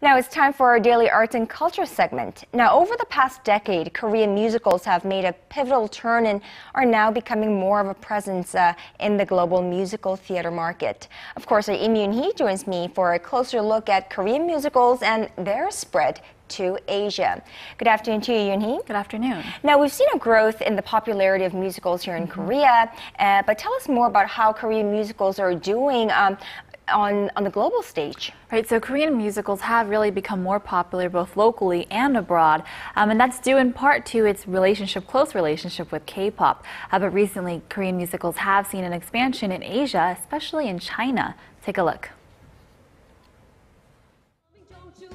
Now it's time for our daily arts and culture segment. Now, over the past decade, Korean musicals have made a pivotal turn and are now becoming more of a presence in the global musical theater market. Of course, our Yim Yoonhee joins me for a closer look at Korean musicals and their spread to Asia. Good afternoon to you, Yoonhee. Good afternoon. Now, we've seen a growth in the popularity of musicals here in Korea, but tell us more about how Korean musicals are doing on the global stage. Right, so Korean musicals have really become more popular both locally and abroad, and that's due in part to its close relationship with K-pop. But recently, Korean musicals have seen an expansion in Asia, especially in China. Take a look.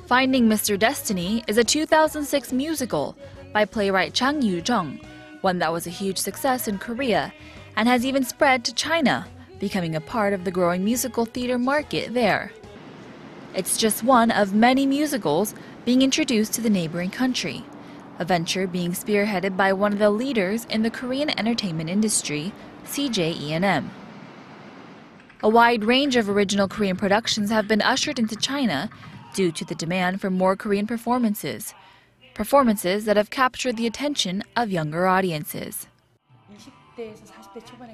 Finding Mr. Destiny is a 2006 musical by playwright Jang Yoo-jeong, one that was a huge success in Korea and has even spread to China, becoming a part of the growing musical theater market there. It's just one of many musicals being introduced to the neighboring country, a venture being spearheaded by one of the leaders in the Korean entertainment industry, CJ A wide range of original Korean productions have been ushered into China due to the demand for more Korean performances that have captured the attention of younger audiences.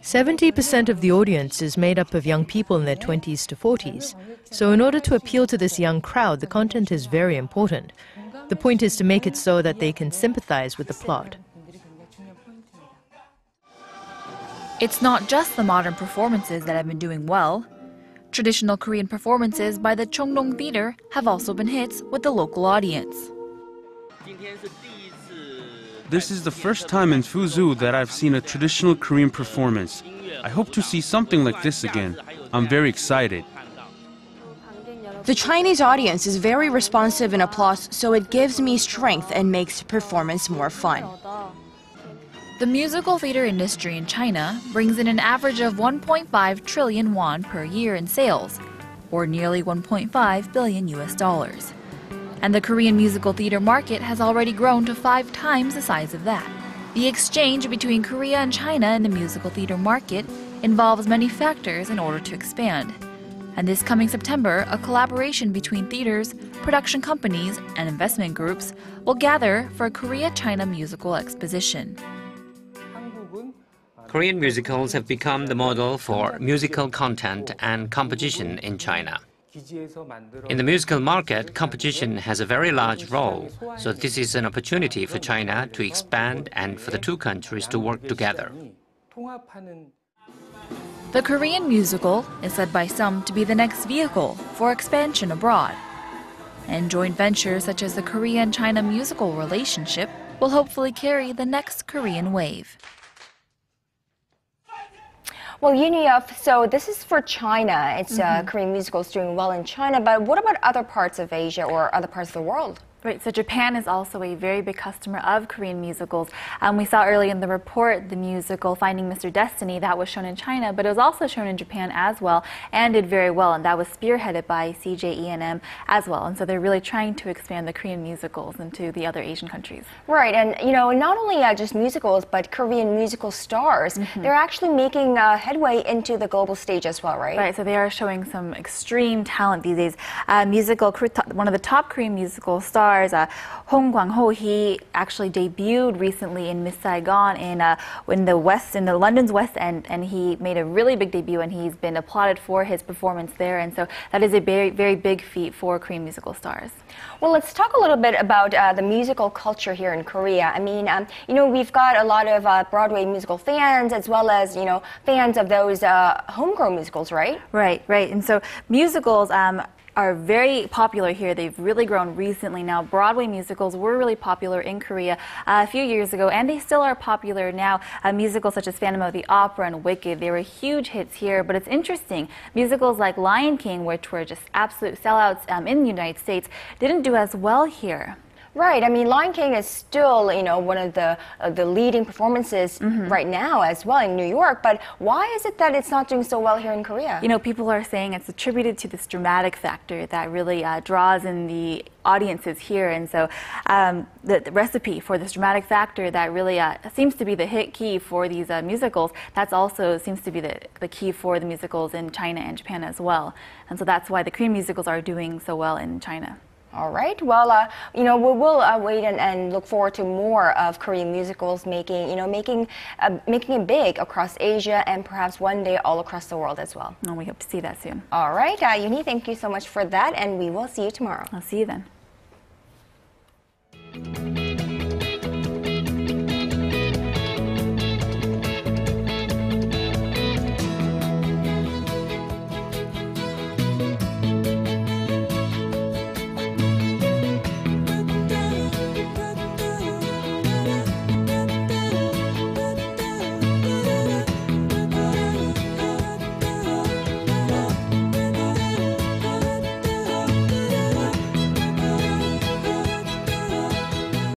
70% of the audience is made up of young people in their 20s to 40s. So in order to appeal to this young crowd, the content is very important. The point is to make it so that they can sympathize with the plot. It's not just the modern performances that have been doing well. Traditional Korean performances by the Conn-young Theater have also been hits with the local audience. This is the first time in Fuzhou that I've seen a traditional Korean performance. I hope to see something like this again. I'm very excited. The Chinese audience is very responsive in applause, so it gives me strength and makes the performance more fun. The musical theater industry in China brings in an average of 1.5 trillion won per year in sales, or nearly $1.5 billion. And the Korean musical theater market has already grown to 5 times the size of that. The exchange between Korea and China in the musical theater market involves many factors in order to expand. And this coming September, a collaboration between theaters, production companies, and investment groups will gather for a Korea-China musical exposition. Korean musicals have become the model for musical content and competition in China. In the musical market, competition has a very large role, so this is an opportunity for China to expand and for the two countries to work together. The Korean musical is said by some to be the next vehicle for expansion abroad. And joint ventures such as the Korea-China musical relationship will hopefully carry the next Korean wave. Well, Yoonhee, so this is for China. It's Korean musicals doing well in China, but what about other parts of Asia or other parts of the world? Right, so Japan is also a very big customer of Korean musicals. We saw early in the report the musical Finding Mr. Destiny that was shown in China, but it was also shown in Japan as well and did very well, and that was spearheaded by CJ as well. And so they're really trying to expand the Korean musicals into the other Asian countries. Right, and you know, not only just musicals, but Korean musical stars, they're actually making headway into the global stage as well, right? Right, so they are showing some extreme talent these days. One of the top Korean musical stars, Hong Kwang-ho, he actually debuted recently in Miss Saigon in the London's West End, and he made a really big debut, and he's been applauded for his performance there, and so that is a very, very big feat for Korean musical stars. Well, let's talk a little bit about the musical culture here in Korea. I mean, you know, we've got a lot of Broadway musical fans as well as, you know, fans of those homegrown musicals, right? Right. And so musicals are very popular here. They've really grown recently now. Broadway musicals were really popular in Korea a few years ago, and they still are popular now. Musicals such as Phantom of the Opera and Wicked, they were huge hits here, but it's interesting. Musicals like Lion King, which were just absolute sellouts in the United States, didn't do as well here. Right. I mean, Lion King is still, you know, one of the leading performances right now as well in New York. But why is it that it's not doing so well here in Korea? You know, people are saying it's attributed to this dramatic factor that really draws in the audiences here. And so the recipe for this dramatic factor that really seems to be the hit key for these musicals, that's also seems to be the key for the musicals in China and Japan as well. And so that's why the Korean musicals are doing so well in China. All right. Well, we will wait and look forward to more of Korean musicals making it big across Asia and perhaps one day all across the world as well. And we hope to see that soon. All right. Yoonhee, thank you so much for that, and we will see you tomorrow. I'll see you then.